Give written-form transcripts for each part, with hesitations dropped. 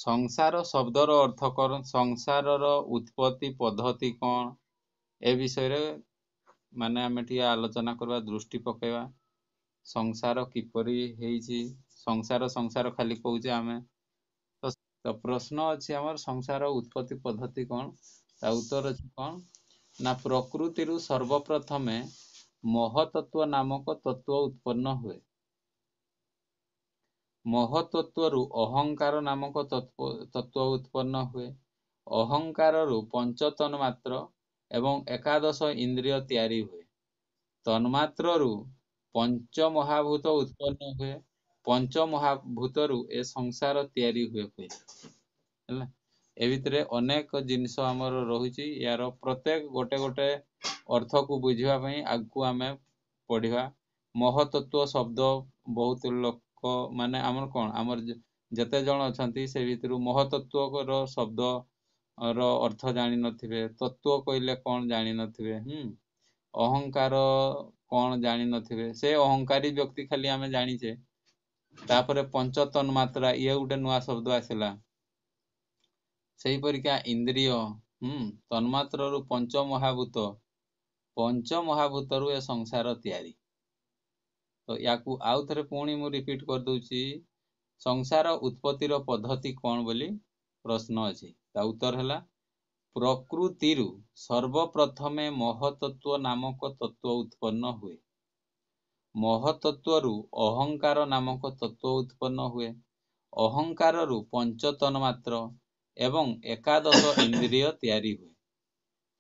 संसार शब्दर अर्थ कौन, संसारर उत्पत्ति पद्धति कौन, ए विषय माने आमे टिके आलोचना करबा, दृष्टि पकेबा। संसार किपरि हेइछि, संसार संसार खाली कहूचे आमे तो प्रश्न अछि हमर संसार उत्पत्ति पद्धति कौन, ता उत्तर अछि कौन ना प्रकृति रु सर्वप्रथमे महतत्व नामक तत्व उत्पन्न हुए। महतत्व रु अहंकार नामक तत्व उत्पन्न हुए। अहंकार रु पंच तन्मात्र एवं एकादश इंद्रिय तैयारी हुए। तन्मात्र रु पंच महाभूत उत्पन्न हुए। पंच महाभूत रु ए संसार तैयारी हुए कहले। ए भितरे अनेक जिनिस हमर रहुची, यार प्रत्येक गोटे गोटे अर्थ को बुझिबा पई आगु आमे पढ़िबा। महतत्व शब्द बहुत लोक माने हमर कोन हमर जते जण अछंती से भितरु महतत्व रो शब्द रो अर्थ जानि नथिबे, तत्व कइले कोन जानि नथिबे, अहंकार कोन जानि नथिबे। से अहंकारी व्यक्ति खाली आमे जानिचे। तापरे पंच तन्मात्रा ये गुटे नुआ शब्द आसिला। सही परिका इंद्रिय तन्मात्र रु पंच महाभूत, पंच महाभूत रु ए संसार तैयारी। तो याकू आउ थरे पुणी मु रिपीट कर दूची, संसार उत्पत्ति रो पद्धति कोन बोली प्रश्न अछि। ता उत्तर हला प्रकृति रु सर्वप्रथमे महतत्व नामक तत्व उत्पन्न हुए। महतत्व रु अहंकार नामक तत्व उत्पन्न हुए। अहंकार रु पंच तन्मात्र एवं एकादश इंद्रिय तैयारी हुए।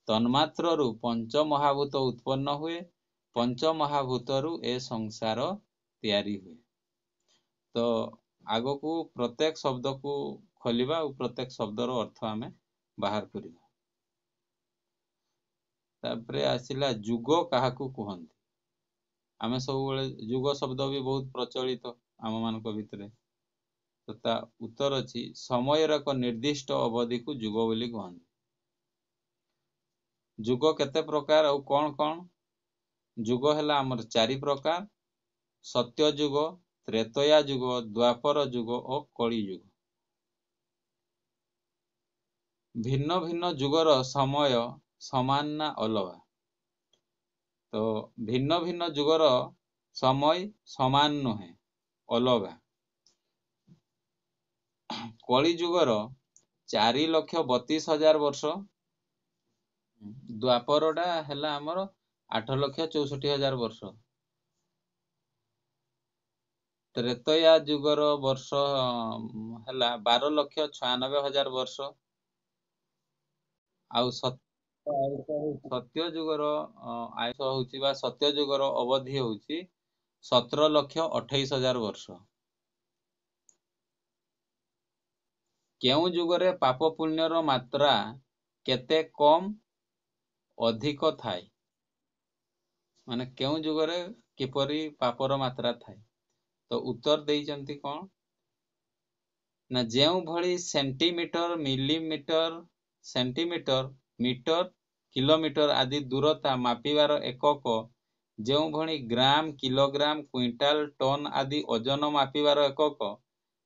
तन्मात्र रु पंच महाभूत उत्पन्न हुए। पंच महाभूत रु ए संसार तैयारी हुए। तो आगो को प्रत्येक शब्द को खोलिबा और प्रत्येक शब्द रो अर्थ आमे बाहर करिबा। तापरे आसिला जुग काहाकू कहंती। आमे सब बेले जुग शब्द भी बहुत प्रचलित आम मान को भितरे। तो ता उत्तर अछि समयर एक निर्दिष्ट अवधि को जुग बोली कहंती। जुग केते प्रकार और कौन कौन? जुग हैला हमर चारि प्रकार, सत्य जुग, त्रेतया जुग, द्वापर जुग और कली जुग। भिन्न भिन्न जुगर समय समान ना अलगा? तो भिन्न भिन्न जुगर समय समान नुहे, अलगा। कली जुगर 4,32,000 वर्ष, द्वापरटा हैला हमर 8,64,000 वर्ष। त्रेतया जुगर वर्ष हैला 12,96,000 वर्ष। आउ सत्य जुगर आयुष होउची बा सत्य जुगर अवधि होउची 17,28,000 वर्ष। केउ जुगरे पाप पुण्यर मात्रा केते कम अधिक थाए? माने केउ जुगरे किपरि पापर मात्रा थाए? तो उत्तर देइचंती कोन ना जेउ भली centimetre millimetre centimetre metre kilometre आदि दूरता मापिबार एकक, जेउ भली ग्राम किलोग्राम क्विंटाल टन आदि ओजन मापिबार एकक,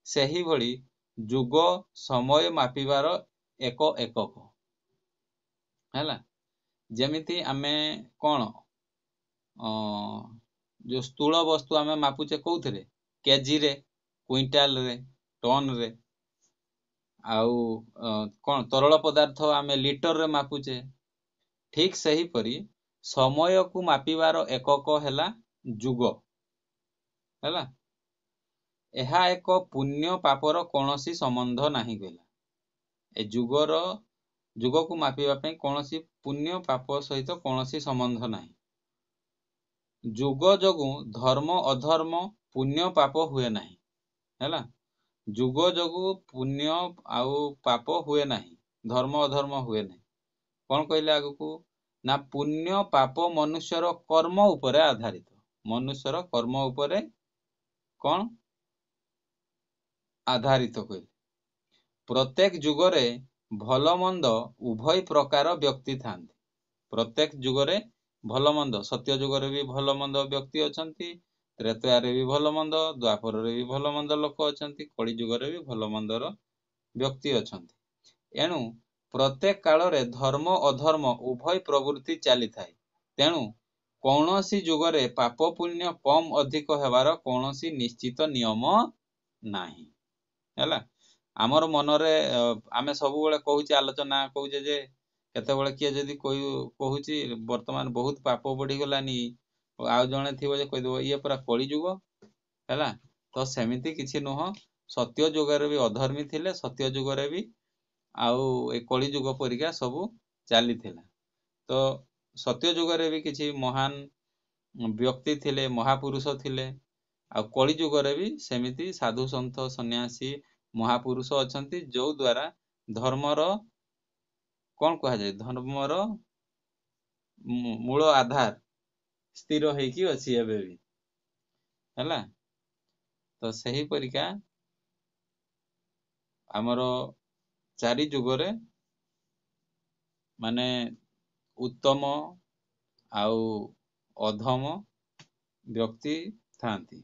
सेही भली जुग समय मापिबार एक एकक हैला। जेमिति आमे कोन जो स्थूल वस्तु आमे मापुचे कोउथरे, केजी रे, क्विंटाल रे, टन रे। आउ कोन तरल पदार्थ आमे लीटर रे मापुचे। ठीक सही परी समय को मापिबार एकक हैला जुग हैला। एहा एक पुण्य पापर कोनोसी संबंध नाही गला। ए जुग को मापिबा पई कोनोसी पुण्य पाप सहित कोनोसी संबंध नाही। जुग जगु धर्म अधर्म पुण्य पाप हुए नाही हैला। जुग जगु पुण्य आउ पाप हुए नाही, धर्म अधर्म हुए नाही। कोन कहले आगु को ना पुण्य पाप मनुष्यर कर्म उपरे आधारित। मनुष्यर कर्म उपरे कोन आधारित कहले। प्रत्येक जुगरे भल मंद उभय प्रकार व्यक्ति थांती। प्रत्येक जुगरे भल मंद, सत्य जुगरे भी भल मंद व्यक्ति अछंती, त्रेतया रे भी भल मंद, द्वापर रे भी भल मंद लोक अछंती, कली जुगरे भी भल मंदर ବ୍ୟକ୍ତି ଅଛନ୍ତି। ଏଣୁ ପ୍ରତ୍ୟେକ କାଳରେ ଧର୍ମ ଅଧର୍ମ ଉଭୟ ପ୍ରବୃତ୍ତି ଚାଲିଥାଏ। ତେଣୁ କୌଣସି ଯୁଗରେ ପାପ ପୁଣ୍ୟ କମ୍ ଅଧିକ ହେବାର କୌଣସି ନିଶ୍ଚିତ ନିୟମ ନାହିଁ। ହେଲା, ଆମର ମନରେ ଆମେ ସବୁବେଳେ କହୁଛେ, ଆଲୋଚନା କହୁଛେ ଯେ କେତେବେଳେ କିଏ ଯଦି କହୁଛି ବର୍ତ୍ତମାନ ବହୁତ ପାପ ବଢିଗଲାନି, ଆଉ ଜଣେ ଥିବ ଯେ କହିଦେବ ଇଏ ପୁରା କଳି ଯୁଗ। ହେଲା, ତ ସେମିତି କିଛି ନୁହଁ। ସତ୍ୟ ଯୁଗରେ ବି ଅଧର୍ମୀ ଥିଲେ, ସତ୍ୟ ଯୁଗରେ ବି ଆଉ ଏ କଳି ଯୁଗ ପରିକା ସବୁ ଚାଲିଥିଲା। ତ ସତ୍ୟ ଯୁଗରେ ବି କିଛି ମହାନ ବ୍ୟକ୍ତି ଥିଲେ, ମହାପୁରୁଷ ଥିଲେ, ଆଉ କଳି ଯୁଗରେ ବି ସେମିତି ସାଧୁ ସନ୍ଥ ସନ୍ନ୍ୟାସୀ ମହାପୁରୁଷ ଅଛନ୍ତି, ଯୋଉ ଦ୍ୱାରା ଧର୍ମର କଣ କୁହାଯାଏ, ଧର୍ମର ମୂଳ ଆଧାର ସ୍ଥିର ହେଇକି ଅଛି ଏବେ ବି। ହେଲା, ତ ସେହି ପରିକା ଆମର ଚାରି ଯୁଗରେ ମାନେ ଉତ୍ତମ ଆଉ ଅଧମ ବ୍ୟକ୍ତି ଥାନ୍ତି।